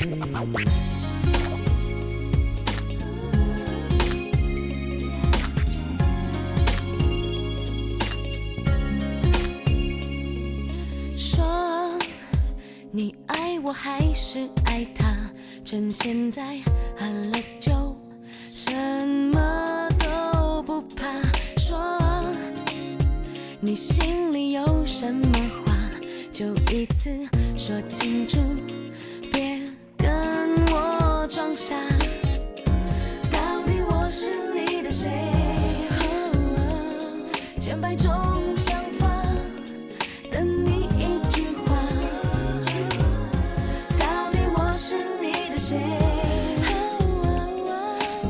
次。说你爱我还是爱他？趁现在喊了就什么都不怕。说你心里有什么话，就一次说清楚，别跟我装傻。到底我是你的谁？千百种想法，等你一句话。到底我是你的谁？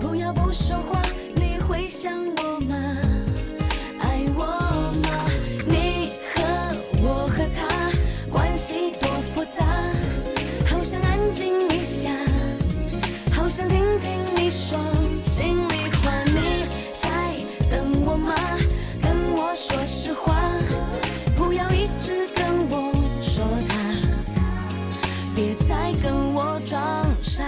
不要不说话，你会想我吗？爱我吗？你和我和他关系多复杂，好想安静一下，好想听听你说心里话。你在等我吗？跟我说实话，不要一直跟我说他，别再跟我装傻。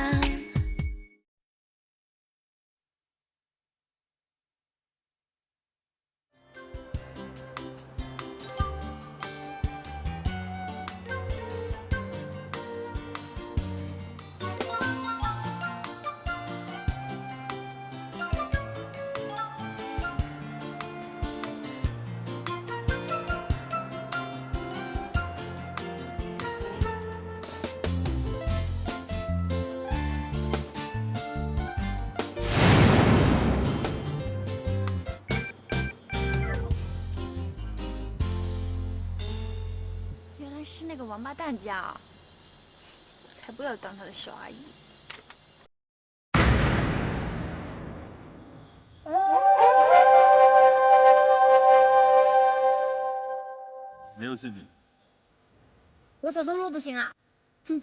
原来是那个王八蛋家啊！我才不要当他的小阿姨。没有是你。我走错路不行啊！哼！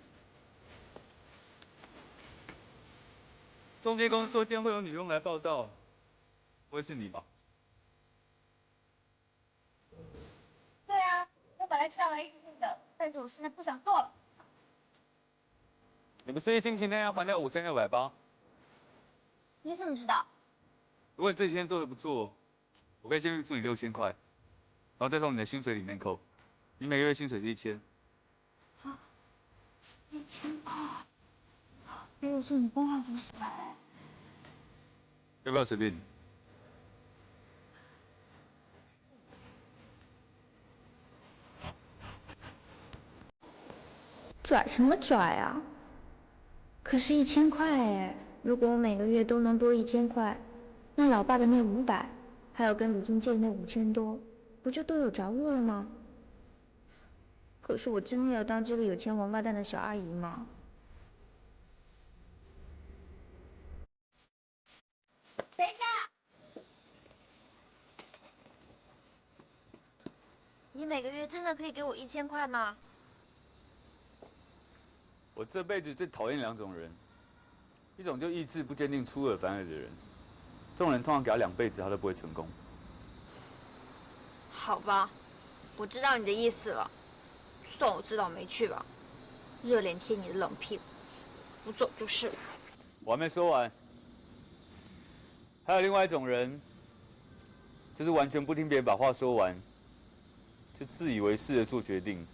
中介公司说今天会有女佣来报道，不会是你吧？对啊，我本来是要来应聘的，但是我现在不想做了。你不是一星期内要还掉5680？你怎么知道？如果你这几天做的不错，我可以先预付你6000块，然后再从你的薪水里面扣。你每个月薪水是1000。啊，1000块，比我做女工还不少哎。要不要随便你？拽什么拽啊？可是1000块哎，如果我每个月都能多1000块，那老爸的那500，还有跟李静借的那5000多，不就都有着落了吗？可是我真的要当这个有钱王八蛋的小阿姨吗？等一下！你每个月真的可以给我1000块吗？我这辈子最讨厌2种人，一种就意志不坚定、出尔反尔的人，这种人通常给他2辈子他都不会成功。好吧，我知道你的意思了，算我自讨没趣吧。热脸贴你的冷屁股，不走就是。我还没说完，还有另外一种人，就是完全不听别人把话说完，就自以为是的做决定。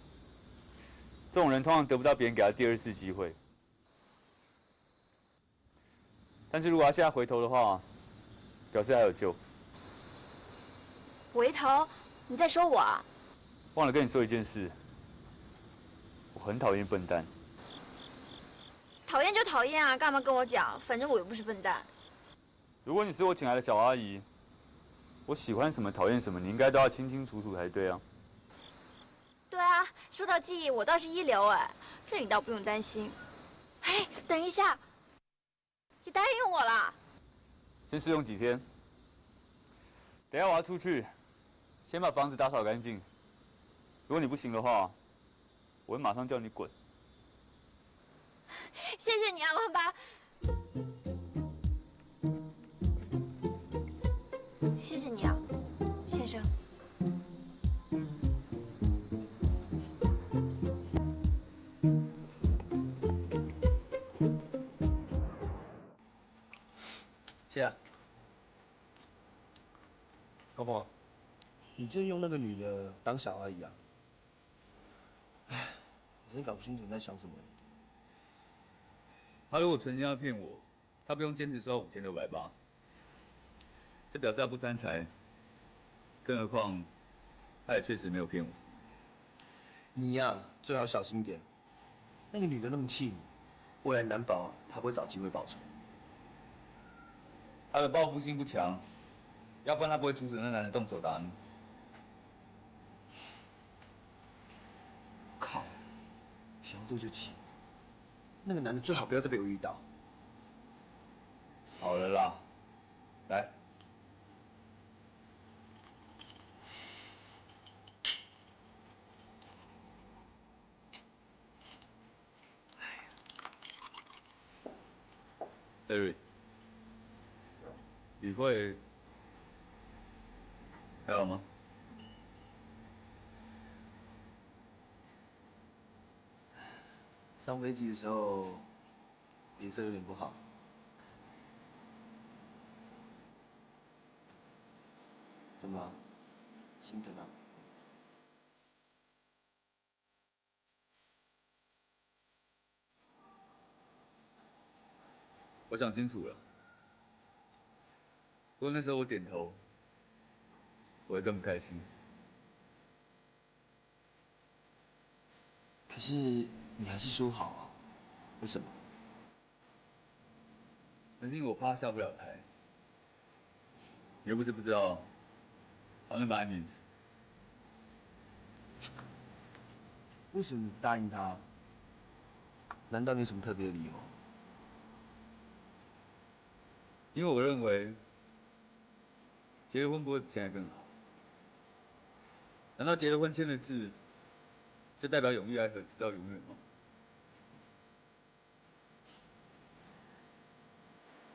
这种人通常得不到别人给他第2次机会，但是如果他现在回头的话，表示还有救。回头？你在说我啊？忘了跟你说一件事，我很讨厌笨蛋。讨厌就讨厌啊，干嘛跟我讲？反正我又不是笨蛋。如果你是我请来的小阿姨，我喜欢什么讨厌什么，你应该都要清清楚楚才对啊。对啊，说到记忆，我倒是一流哎，这你倒不用担心。哎，等一下，你答应我了？先试用几天，等一下我要出去，先把房子打扫干净。如果你不行的话，我会马上叫你滚。谢谢你啊，王八。谢谢你啊，先生。谢啊。高鹏，你真用那个女的当小阿姨啊？唉，我真搞不清楚你在想什么。他如果存心要骗我，他不用坚持说要5680，这表示他不贪财。更何况，他也确实没有骗我。你呀，最好小心点。那个女的那么气你，未来难保她不会找机会报仇。他的报复心不强，要不然他不会阻止那男的动手打你。靠！想到这个就气。那个男的最好不要再被我遇到。好了啦，来。Larry， 你会还好吗？上飞机的时候脸色有点不好。怎么了？心疼啊？我想清楚了。如果那时候我点头，我会更开心。可是你还是说好啊？为什么？那是因为我怕他下不了台。你又不是不知道，他那么爱面子。为什么你答应他？难道你有什么特别的理由？因为我认为，结了婚不会比现在更好。难道结了婚签了字，就代表永浴爱河直到永远吗？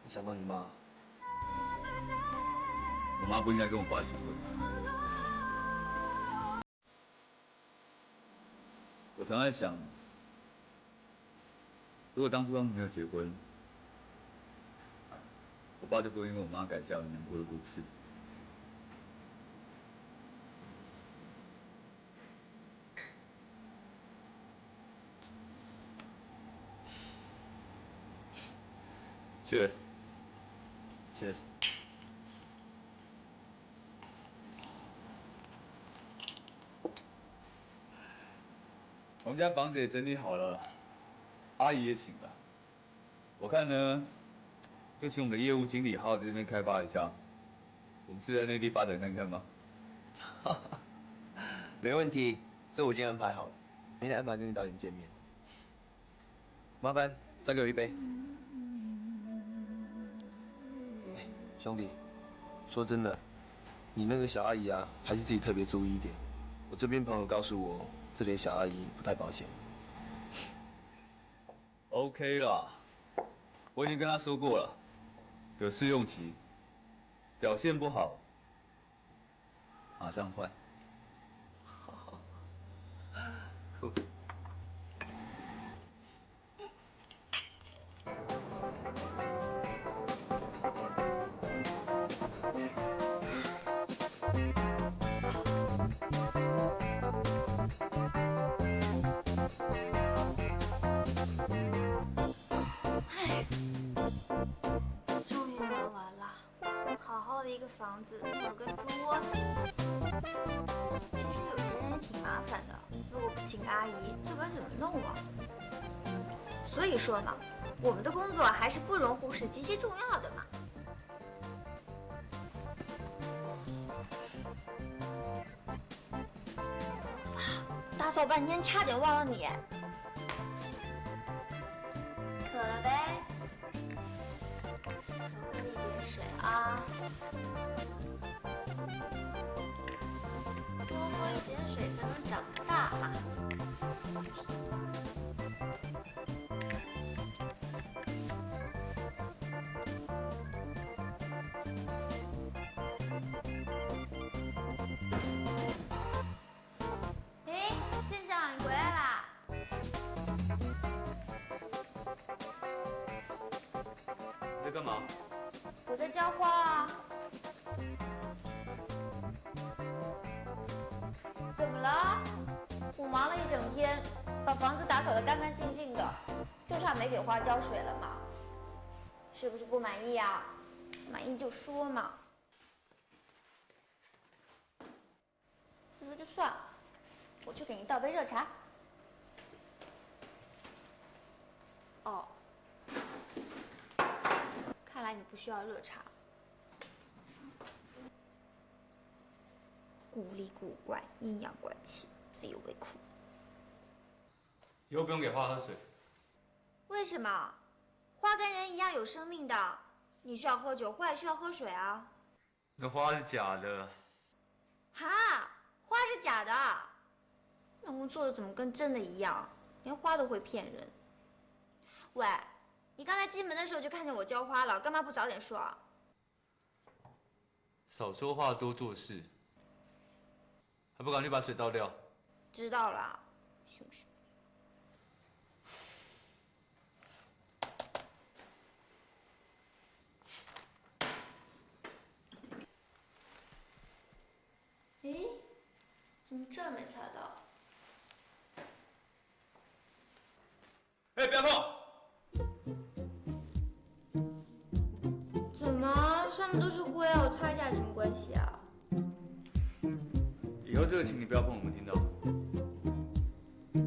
你想到你妈？我妈不应该跟我爸结婚。我常在想，如果当初他们没有结婚，我爸就不会因为我妈改嫁而难过的故事。Cheers。Cheers。我们家房子也整理好了，阿姨也请了。我看呢，就请我们的业务经理好好在这边开发一下。我们是在内地发展看看吗？没问题，这我已经安排好了，明天安排跟你导演见面。麻烦再给我一杯。兄弟，说真的，你那个小阿姨啊，还是自己特别注意一点。我这边朋友告诉我，这里的小阿姨不太保险。OK 啦，我已经跟他说过了，有试用期，表现不好，马上换。终于玩完了，好好的一个房子，搞跟猪窝似的。其实有钱人也挺麻烦的，如果不请个阿姨，这该怎么弄啊？所以说嘛，我们的工作还是不容忽视，极其重要的嘛。打扫半天，差点忘了你。渴了呗，多喝一点水啊，多喝一点水才能长大嘛。哎，先生，你回来啦？你在干嘛？我在浇花啊。怎么了？我忙了一整天，把房子打扫得干干净净的，就差没给花浇水了嘛。是不是不满意啊？满意就说嘛。不说就算了，我去给您倒杯热茶。哦，看来你不需要热茶。古里古怪，阴阳怪气，自以为苦。以后不用给花喝水。为什么？花跟人一样有生命的，你需要喝酒，花也需要喝水啊。那花是假的。哈，花是假的？老公做的怎么跟真的一样？连花都会骗人。喂，你刚才进门的时候就看见我浇花了，干嘛不早点说啊？少说话，多做事。还不赶紧把水倒掉？知道了，凶神。咦，怎么这儿没擦到？哎，不要碰！怎么上面都是灰啊？我擦一下有什么关系啊？以后这个请你不要碰，我们听到？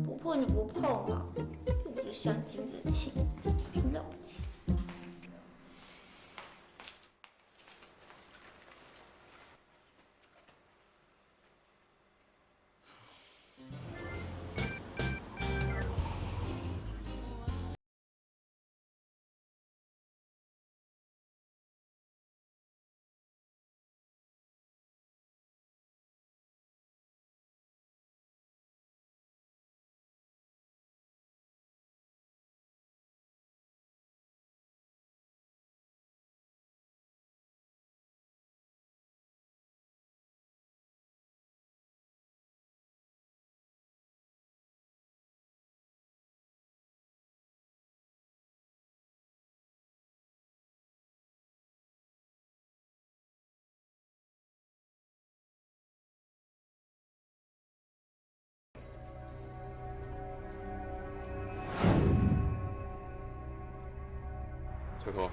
不碰就不碰嘛，又不是镶金子的情，有什么了不起？小头，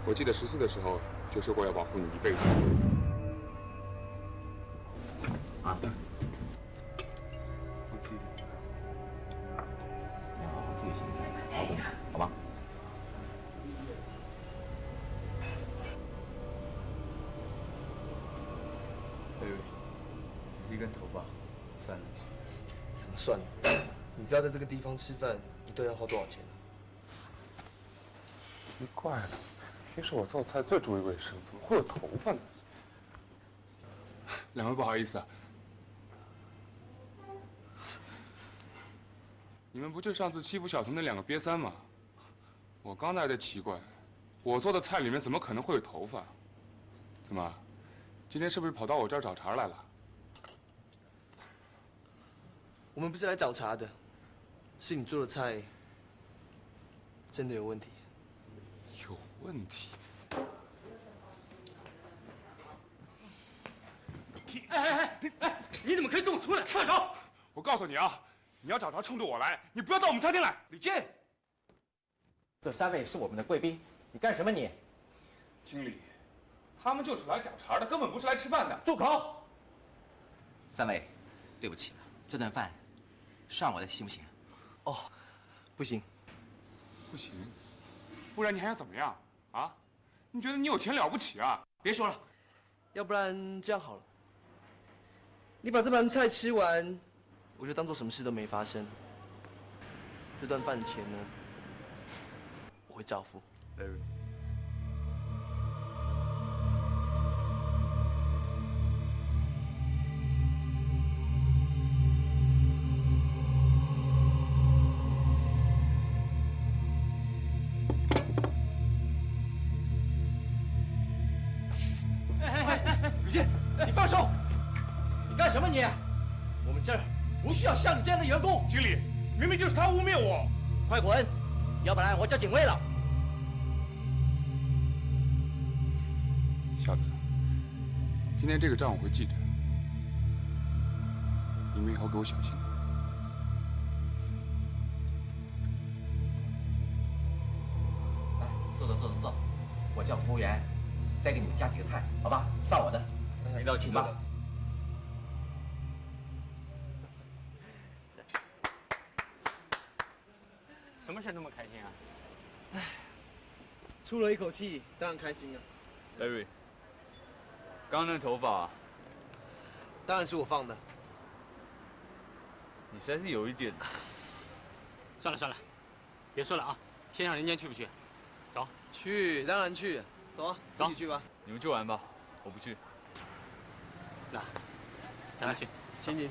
我记得14的时候就说过要保护你一辈子。啊，不记得。要好好注意身体，好好工作，好吗？贝瑞，只是一根头发，算了。怎么算了？你知道在这个地方吃饭一顿要花多少钱吗？奇怪了，平时我做菜最注意卫生，怎么会有头发呢？两位不好意思啊，你们不就上次欺负小童那2个瘪三吗？我刚才在奇怪，我做的菜里面怎么可能会有头发？怎么，今天是不是跑到我这儿找茬来了？我们不是来找茬的，是你做的菜真的有问题。有问题？哎！你怎么可以动粗呢？放手！我告诉你啊，你要找茬冲着我来，你不要到我们餐厅来。李健，这3位是我们的贵宾，你干什么你？经理，他们就是来找茬的，根本不是来吃饭的。住口！3位，对不起了，这顿饭算我的，行不行？哦，不行，不行，不然你还想怎么样啊？你觉得你有钱了不起啊？别说了，要不然这样好了，你把这盘菜吃完，我就当做什么事都没发生。这顿饭的钱呢，我会照付。Larry。吕健，你放手！你干什么你？我们这儿不需要像你这样的员工。经理，明明就是他污蔑我。快滚，要不然我叫警卫了。小子，今天这个账我会记着，你们以后给我小心点。来，坐，我叫服务员，再给你们加几个菜，好吧？算我的。领导请吧。什么事那么开心啊？出了一口气，当然开心啊。Larry， 刚刚那头发，当然是我放的。你实在是有一点。算了，别说了啊，先让人家去不去？走。去，当然去。走啊，一起去吧。你们去玩吧，我不去。那，咱们去。请。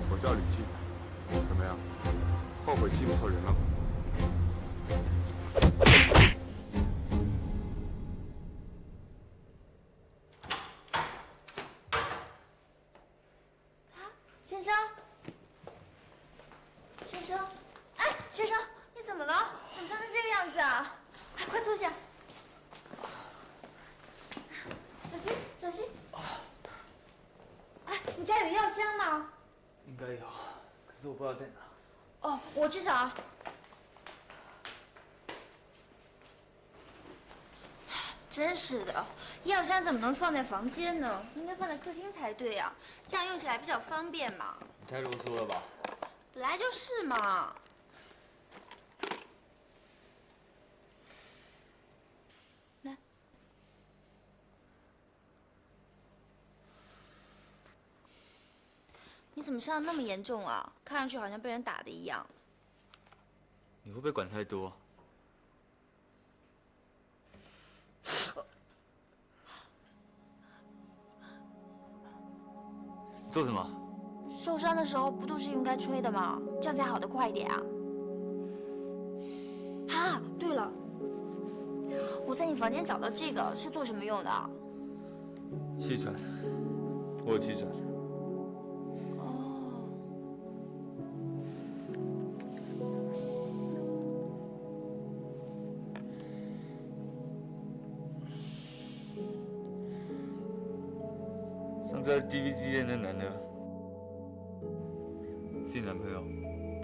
我叫吕静，怎么样？后悔欺负错人了吗？先生，哎，先生，你怎么了？怎么伤成这个样子啊？哎，快坐下。小心。哎，你家有药箱吗？应该有，可是我不知道在哪。哦，我去找。真是的，药箱怎么能放在房间呢？应该放在客厅才对啊，这样用起来比较方便嘛。你太啰嗦了吧？本来就是嘛。来，你怎么伤得那么严重啊？看上去好像被人打的一样。你会不会管太多？做什么？受伤的时候不都是应该吹的吗？这样才好得快一点啊！啊，对了，我在你房间找到这个是做什么用的？气喘，我有气喘。哦。上次在 DVD 店那男的，是你男朋友？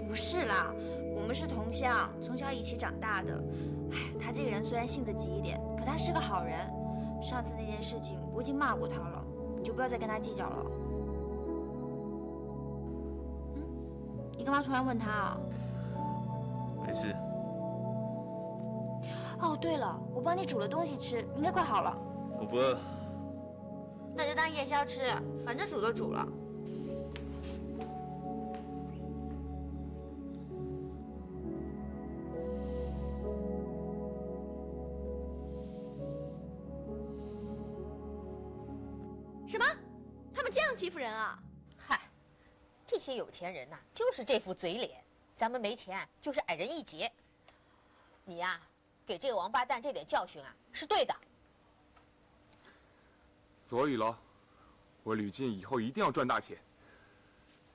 不是啦，我们是同乡，从小一起长大的。哎，他这个人虽然性子急一点，可他是个好人。上次那件事情我已经骂过他了，你就不要再跟他计较了。你干嘛突然问他啊？没事。哦，对了，我帮你煮了东西吃，应该快好了。我不饿。那就当夜宵吃，反正煮都煮了。什么？他们这样欺负人啊？嗨，这些有钱人呐，就是这副嘴脸。咱们没钱，就是矮人一截。你呀，给这个王八蛋这点教训啊，是对的。所以咯，我吕进以后一定要赚大钱，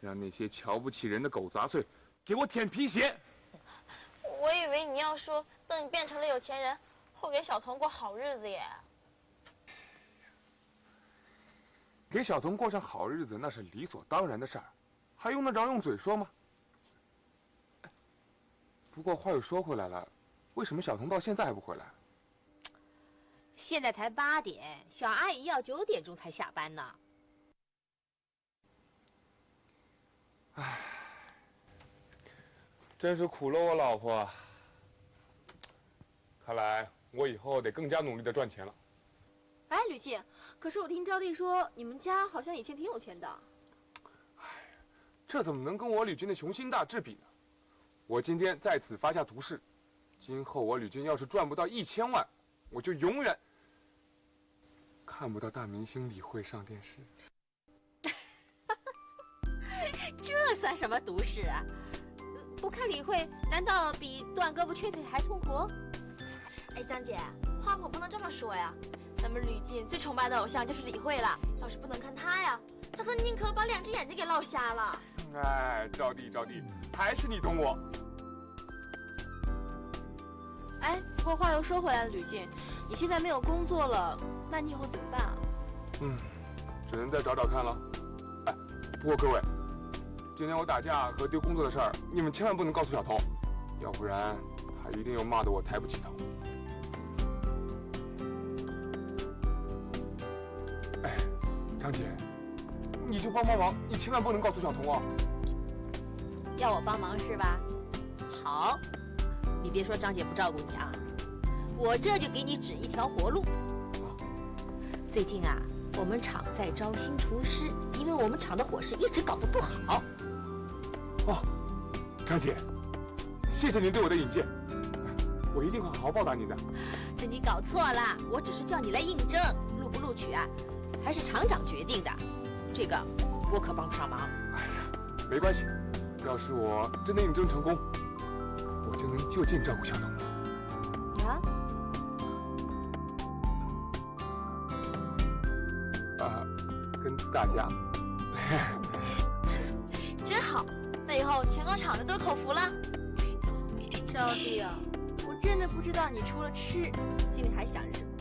让那些瞧不起人的狗杂碎给我舔皮鞋。我以为你要说，等你变成了有钱人，后给小童过好日子耶。给小童过上好日子那是理所当然的事儿，还用得着用嘴说吗？不过话又说回来了，为什么小童到现在还不回来？现在才8点，小阿姨要9点钟才下班呢。唉，真是苦了我老婆啊！看来我以后得更加努力的赚钱了。哎，吕静，可是我听招娣说，你们家好像以前挺有钱的。唉，这怎么能跟我吕军的雄心大志比呢？我今天在此发下毒誓，今后我吕军要是赚不到1000万，我就永远看不到大明星李慧上电视。这算什么毒誓啊？不看李慧，难道比断胳膊缺腿还痛苦？哎，江姐，话可不能这么说呀。咱们吕晋最崇拜的偶像就是李慧了，要是不能看她呀，他可宁可把2只眼睛给落瞎了。哎，招娣，还是你懂我。哎，不过话又说回来了，吕晋，你现在没有工作了，那你以后怎么办啊？只能再找找看了。哎，不过各位，今天我打架和丢工作的事儿，你们千万不能告诉小童，要不然他一定又骂得我抬不起头。哎，张姐，你就帮忙，你千万不能告诉小童啊！要我帮忙是吧？好，你别说张姐不照顾你啊，我这就给你指一条活路。最近啊，我们厂在招新厨师，因为我们厂的伙食一直搞得不好。哦，张姐，谢谢您对我的引荐，我一定会好好报答你的。这你搞错了，我只是叫你来应征，录不录取啊，还是厂长决定的，这个我可帮不上忙。哎呀，没关系，要是我真的应征成功，我就能就近照顾小童了。啊？跟大家。真好，那以后全工厂的都口服了。招娣啊，我真的不知道你除了吃，心里还想着什么。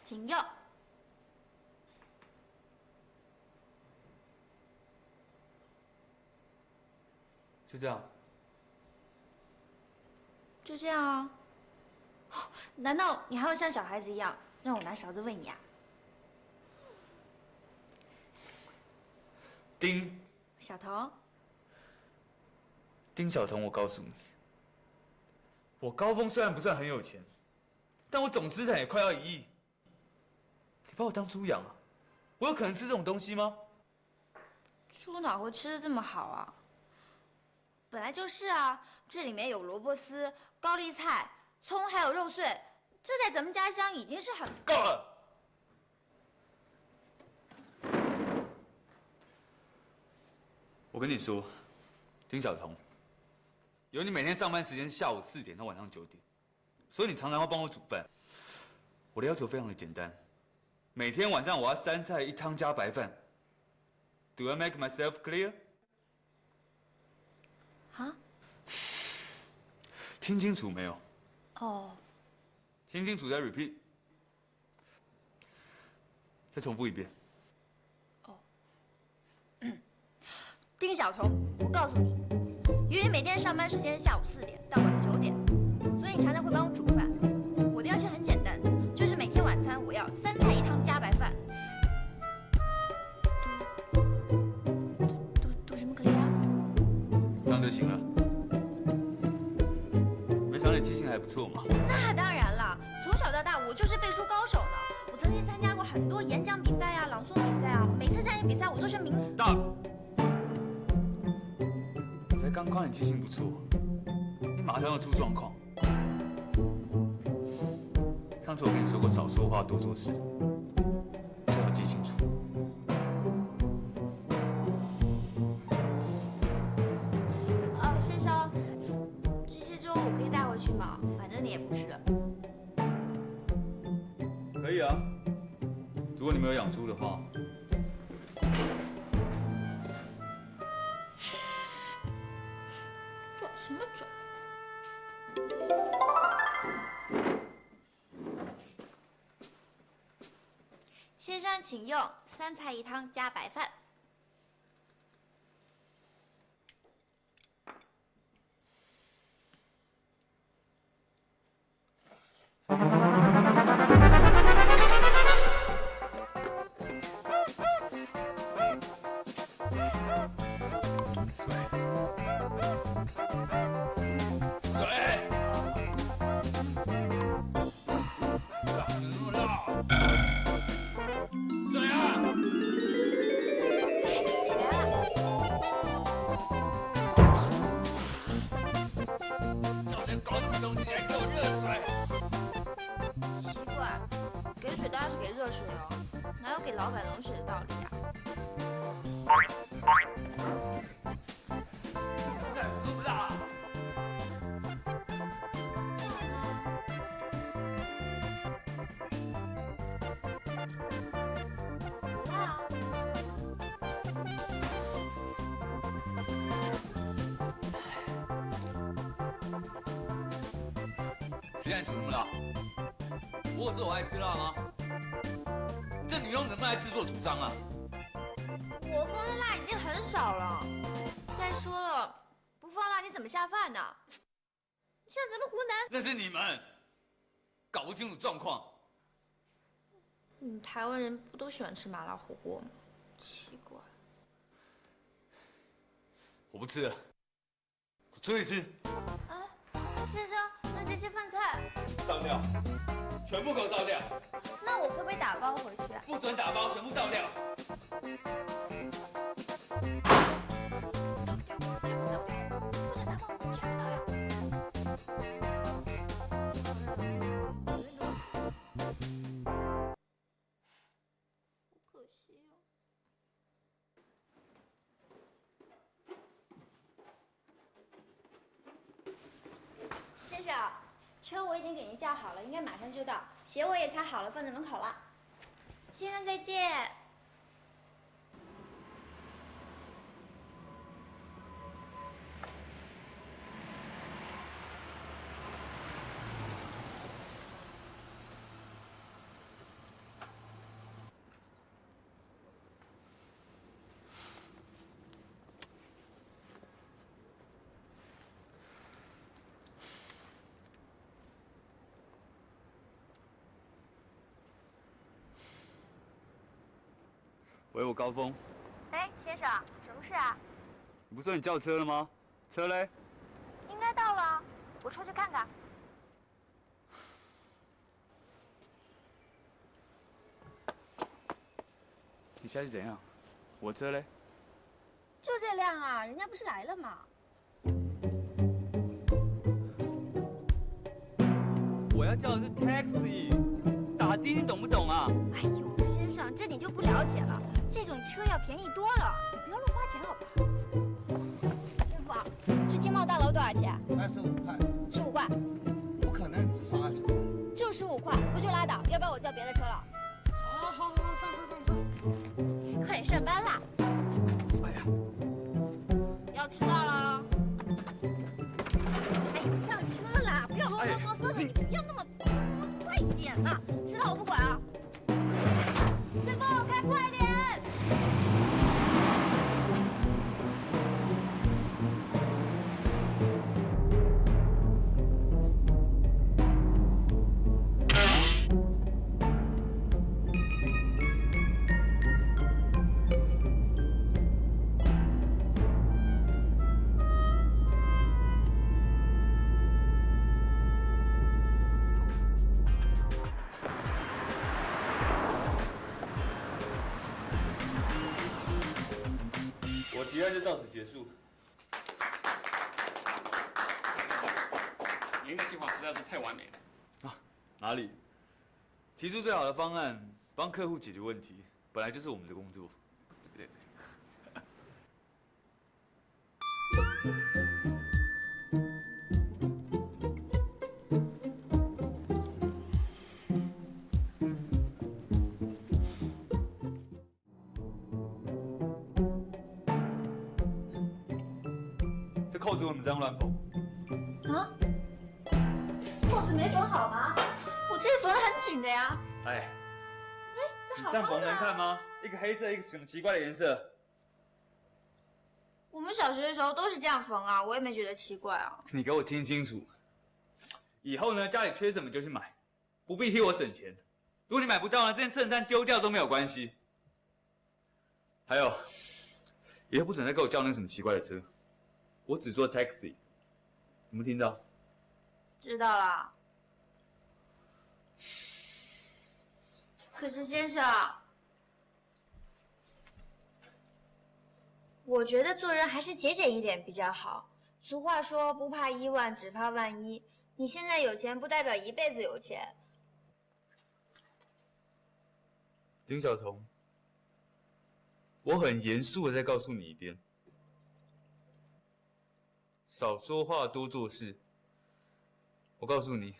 请用。就这样。就这样啊？难道你还要像小孩子一样让我拿勺子喂你啊？小童，我告诉你，我高峰虽然不算很有钱，但我总资产也快要1亿。你把我当猪养啊？我有可能吃这种东西吗？猪哪会吃的这么好啊？本来就是啊，这里面有萝卜丝、高丽菜、葱，还有肉碎，这在咱们家乡已经是很够了。我跟你说，丁小彤，由于你每天上班时间是下午4点到晚上9点，所以你常常会帮我煮饭。我的要求非常的简单，每天晚上我要3菜1汤加白饭。Do I make myself clear？ 啊？听清楚没有？哦。听清楚再 repeat。再重复一遍。丁小彤，我告诉你，由于每天上班时间是下午4点到晚上9点，所以你常常会帮我煮饭。我的要求很简单，就是每天晚餐我要3菜1汤加白饭。读什么可以啊？这样就行了。没想到你记性还不错嘛。那当然了，从小到大我就是背书高手呢。我曾经参加过很多演讲比赛啊、朗诵比赛啊，每次参加比赛我都是名次。才刚夸你记性不错，你马上要出状况。上次我跟你说过，少说话，多做事，这要记清楚。先生，这些粥我可以带回去吗？反正你也不吃。可以啊，如果你没有养猪的话。转什么转？先生请用3菜1汤加白饭。给老板冷水的道理呀。实在喝不大。谁让你煮那么辣？我有说我爱吃辣吗？这女佣怎么来自作主张啊？我放的辣已经很少了，再说了，不放辣你怎么下饭呢？像咱们湖南，那是你们搞不清楚状况。台湾人不都喜欢吃麻辣火锅吗？奇怪。我不吃了，我出去吃。啊，先生，那这些饭菜倒掉，全部给我倒掉。那我可不可以打包回去啊？不准打包，全部倒掉。可惜哦。先生，车我已经给您叫好了，应该马上就到。鞋我也擦好了，放在门口了。先生再见。喂，我高峰。哎，先生，什么事啊？你不是说你叫车了吗？车嘞？应该到了，我出去看看。你下去怎样？我车嘞？就这辆啊，人家不是来了吗？我要叫的是 taxi， 打的你懂不懂啊？哎呦，先生，这你就不了解了，这种车要便宜多了，你不要乱花钱好不好？师傅，去经贸大楼多少钱？25块。15块。不可能，至少20块。就15块，不去拉倒，要不然我叫别的车了。好，上车。快点上班啦！哎呀，要迟到了。哎呦，上车啦！不要啰啰嗦嗦的，你不要那么快一点啊！迟到我不管啊！师傅，开快点！提案就到此结束。您的计划实在是太完美了。啊，哪里？提出最好的方案，帮客户解决问题，本来就是我们的工作。对。这扣子为什么这样乱缝？啊？扣子没缝好吗？我这缝得很紧的呀。哎，这好你这样缝好的啊。能看吗？一个黑色，一个什么奇怪的颜色？我们小学的时候都是这样缝啊，我也没觉得奇怪啊。你给我听清楚，以后呢，家里缺什么就去买，不必替我省钱。如果你买不到呢，这件衬衫丢掉都没有关系。还有，以后不准再给我叫那什么奇怪的车，我只坐 taxi， 有没有听到？知道了。可是先生，我觉得做人还是节俭一点比较好。俗话说不怕1万，只怕万一。你现在有钱不代表一辈子有钱。丁晓彤，我很严肃的再告诉你一遍，少说话，多做事。我告诉你，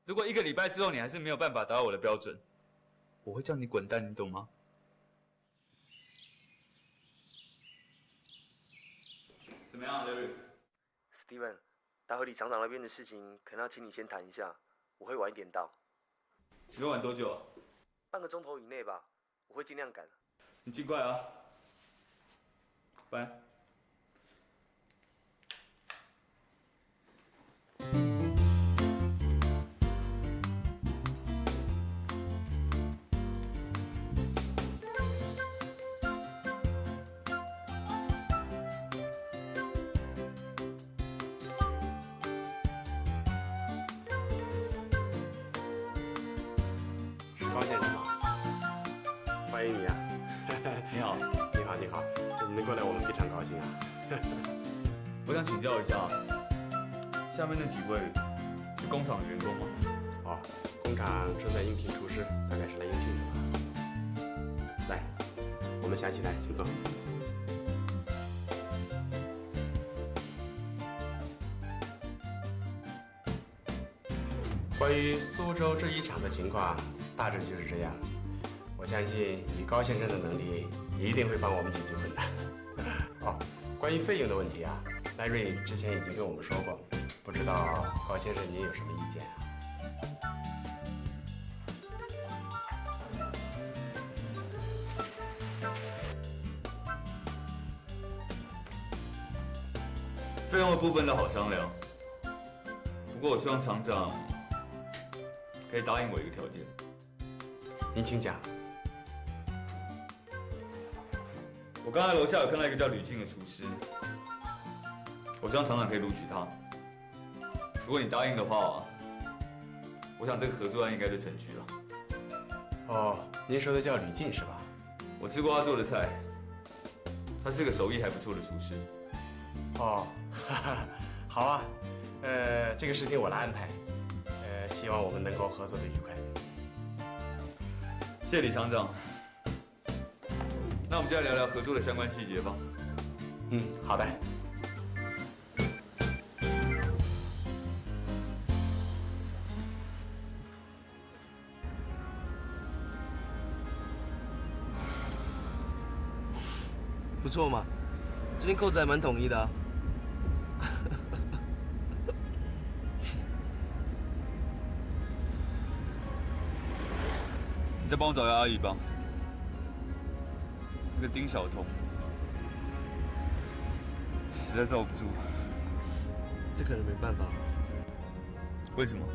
如果1个礼拜之后你还是没有办法达到我的标准，我会叫你滚蛋，你懂吗？怎么样 ，Larry？Steven， 待会李厂长那边的事情，可能要请你先谈一下，我会晚一点到。你会晚多久啊？半个钟头以内吧，我会尽量赶。你尽快啊，拜。高先生好，欢迎你啊！你好，你好，你好，你能过来我们非常高兴啊！我想请教一下，下面那几位是工厂的员工吗？哦，工厂正在应聘厨师，大概是来应聘的吧。来，我们想起来，请坐。关于苏州这一场的情况，大致就是这样。我相信以高先生的能力，一定会帮我们解决困难。哦，关于费用的问题啊，赖瑞之前已经跟我们说过，不知道高先生您有什么意见啊？费用的部分都好商量，不过我希望厂长可以答应我一个条件。您请讲。我刚才楼下有看到一个叫吕静的厨师，我希望厂长可以录取他。如果你答应的话，我想这个合作案应该就成局了。哦，您说的叫吕静是吧？我吃过他做的菜，他是个手艺还不错的厨师。哦，哈哈，好啊，这个事情我来安排，希望我们能够合作的愉快。谢谢李厂长。那我们就来聊聊合作的相关细节吧。嗯，好的。不错嘛，这边扣子还蛮统一的啊。你再帮我找一下阿姨吧。那个丁晓彤实在罩不住。这可能没办法。为什么？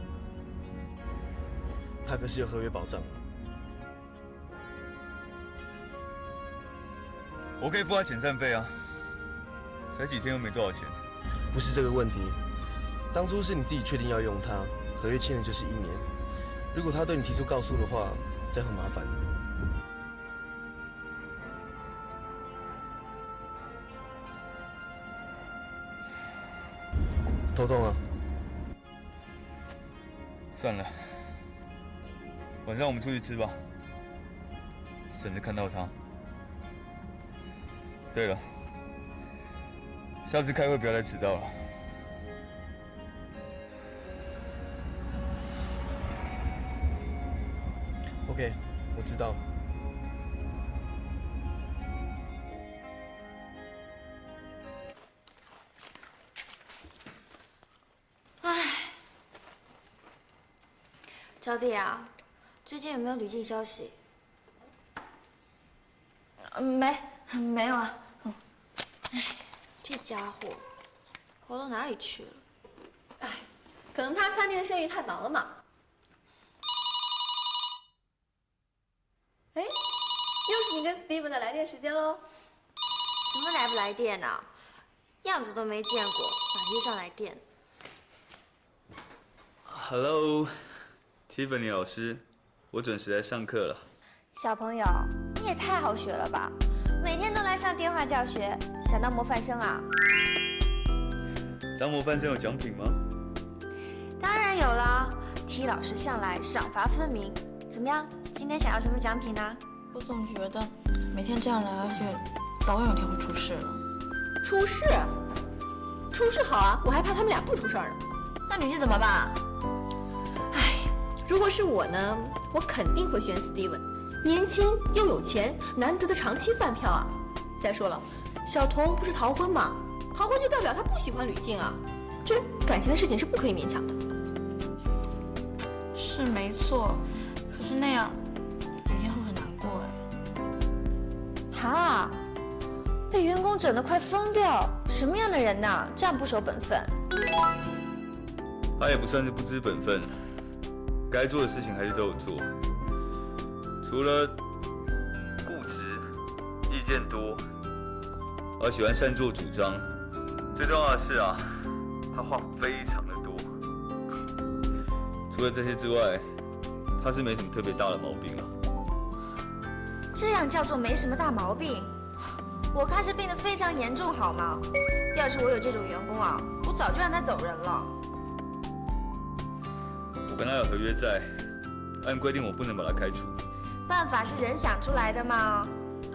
他可是有合约保障。我可以付他遣散费啊，才几天又没多少钱。不是这个问题，当初是你自己确定要用他，合约签的就是1年。如果他对你提出告诉的话，这样很麻烦。头痛啊？算了，晚上我们出去吃吧，省得看到他。对了，下次开会不要再迟到了。OK， 我知道。招娣啊，最近有没有吕静消息？没有啊。这家伙跑到哪里去了？可能他餐厅的生意太忙了嘛。哎，又是你跟 Steven 的来电时间喽？什么来不来电呢？样子都没见过，哪约上来电 Hello，Tiffany 老师，我准时来上课了。小朋友，你也太好学了吧！每天都来上电话教学，想当模范生啊？当模范生有奖品吗？当然有啦！T 老师向来赏罚分明。怎么样？今天想要什么奖品呢？我总觉得每天这样来来去，早晚有一天会出事了。出事？出事好啊，我还怕他们俩不出事儿呢。那吕静怎么办？唉，如果是我呢，我肯定会选 Steven， 年轻又有钱，难得的长期饭票啊。再说了，小童不是逃婚吗？逃婚就代表他不喜欢吕静啊，这感情的事情是不可以勉强的。是没错，可是那样吕静会很难过哎。哈，被员工整得快疯掉，什么样的人呐？这样不守本分。他也不算是不知本分，该做的事情还是都有做，除了固执、意见多，而喜欢擅作主张。最重要的是啊，他话非常的多。除了这些之外，他是没什么特别大的毛病啊。这样叫做没什么大毛病？我看是病得非常严重，好吗？要是我有这种员工啊，我早就让他走人了。我跟他有合约在，按规定我不能把他开除。办法是人想出来的嘛。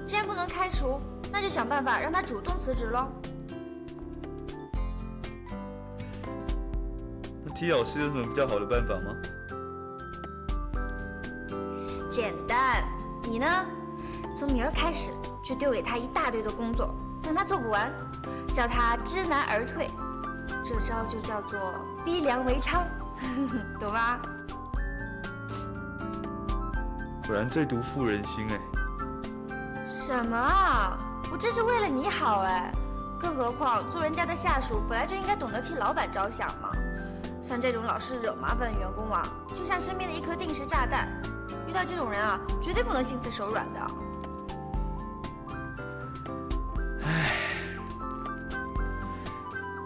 既然不能开除，那就想办法让他主动辞职喽。那 T 老师有什么比较好的办法吗？简单，你呢？从明儿开始就丢给他一大堆的工作，让他做不完，叫他知难而退。这招就叫做逼良为娼，懂吗？果然最毒妇人心哎。什么啊？我这是为了你好哎。更何况做人家的下属本来就应该懂得替老板着想嘛。像这种老是惹麻烦的员工啊，就像身边的一颗定时炸弹，遇到这种人啊，绝对不能心慈手软的。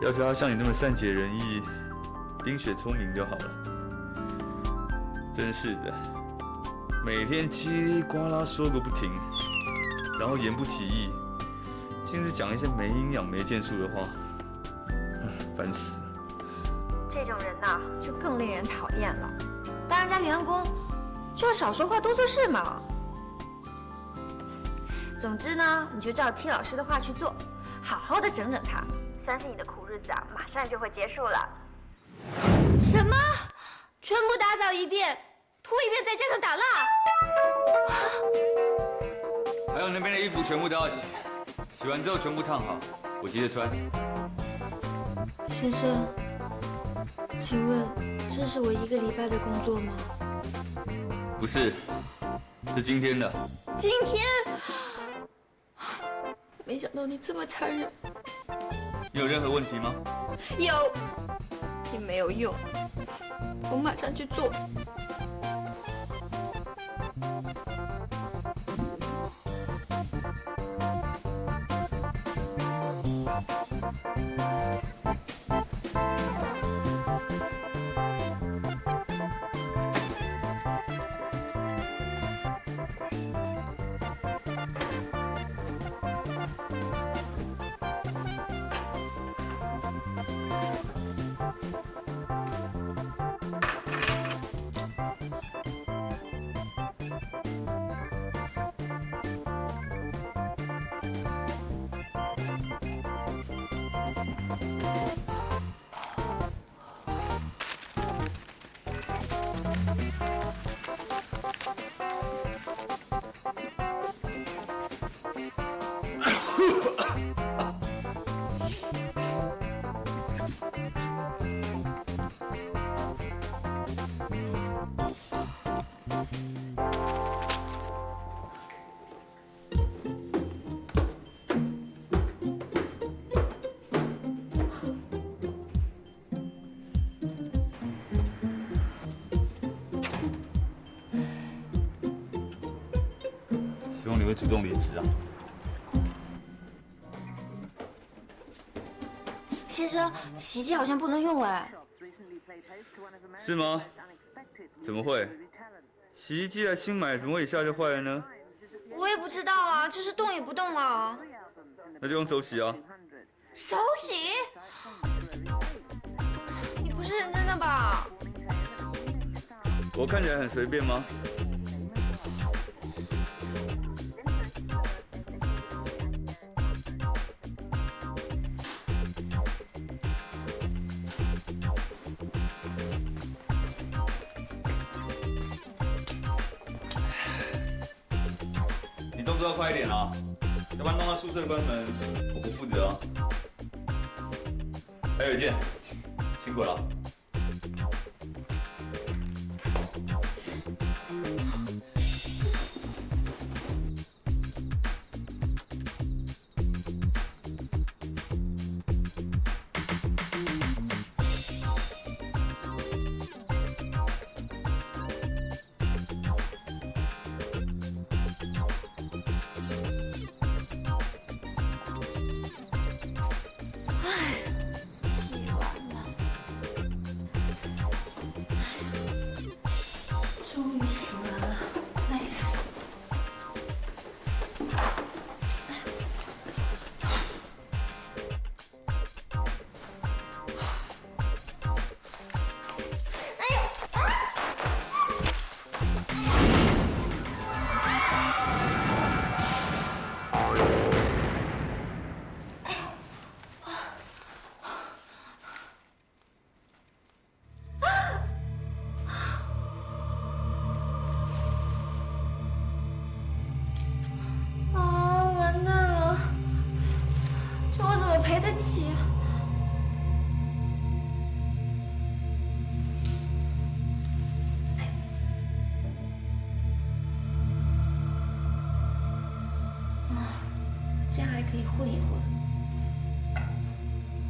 要是他像你那么善解人意、冰雪聪明就好了。真是的，每天叽里呱啦说个不停，然后言不及义，尽是讲一些没营养、没建树的话，烦死了。这种人呐，就更令人讨厌了。当人家员工，就要少说话，多做事嘛。总之呢，你就照 T 老师的话去做，好好的整整他。相信你的苦日子啊，马上就会结束了。什么？全部打扫一遍，拖一遍，再加上打蜡。还有那边的衣服全部都要洗，洗完之后全部烫好，我急着穿。先生，请问这是我1个礼拜的工作吗？不是，是今天的。今天？没想到你这么残忍。你有任何问题吗？有，你没有用，我马上去做。希望你会主动离职啊。先生，洗衣机好像不能用哎。是吗？怎么会？洗衣机才新买，怎么会一下就坏了呢？我也不知道啊，就是动也不动啊。那就用手洗啊。手洗？你不是认真的吧？我看起来很随便吗？你动作要快一点啊，要不然弄到宿舍关门，我不负责啊。还有一件，辛苦了。终于洗完了，累死。赔得起。这样还可以混一混，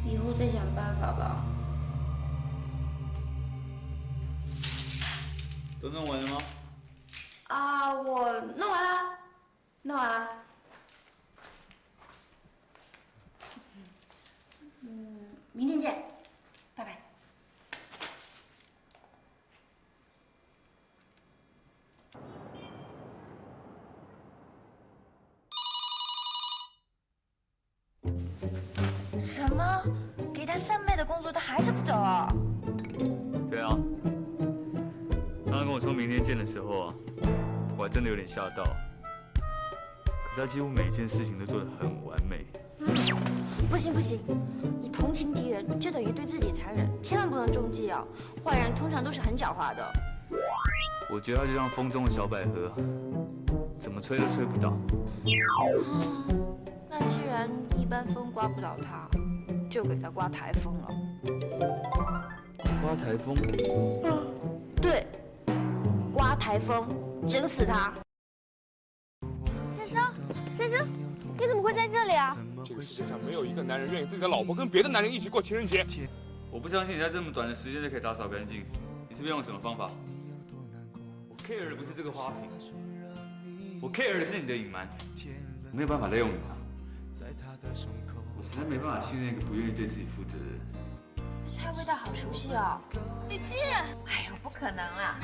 以后再想办法吧。都弄完了吗？啊，我弄完了，弄完了。 明天见，拜拜。什么？给他3倍的工作，他还是不走啊？对啊，当他跟我说明天见的时候啊，我还真的有点吓到。可是他几乎每件事情都做得很完美。不行不行，你同情敌人就等于对自己残忍，千万不能中计啊！坏人通常都是很狡猾的。我觉得他就像风中的小百合，怎么吹都吹不倒。那既然一般风刮不倒他，就给他刮台风了。刮台风？对，刮台风，整死他。先生，先生，你怎么会在这里啊？ 这个世界上没有一个男人愿意自己的老婆跟别的男人一起过情人节。我不相信你在这么短的时间就可以打扫干净，你是不是用了什么方法？我 care 的不是这个花瓶，我 care 的是你的隐瞒。我没有办法再用你了，我实在没办法信任一个不愿意对自己负责的人。这菜味道好熟悉哦，雨姬！哎呦，不可能啦！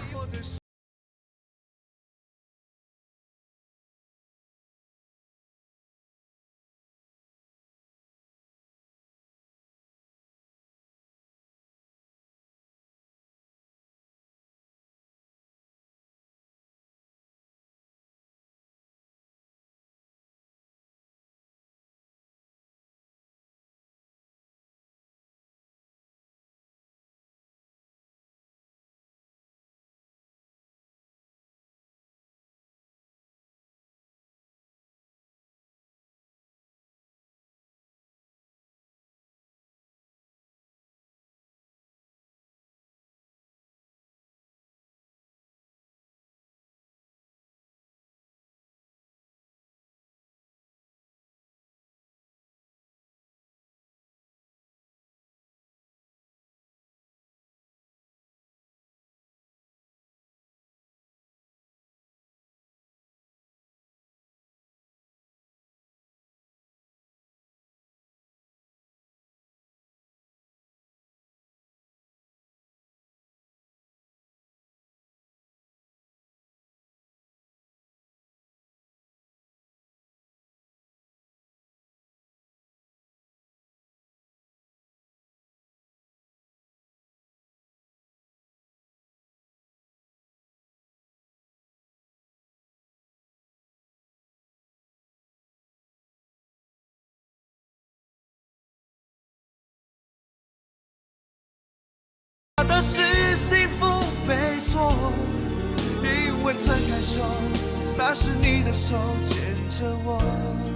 的是幸福没错，因为曾感受，那是你的手牵着我。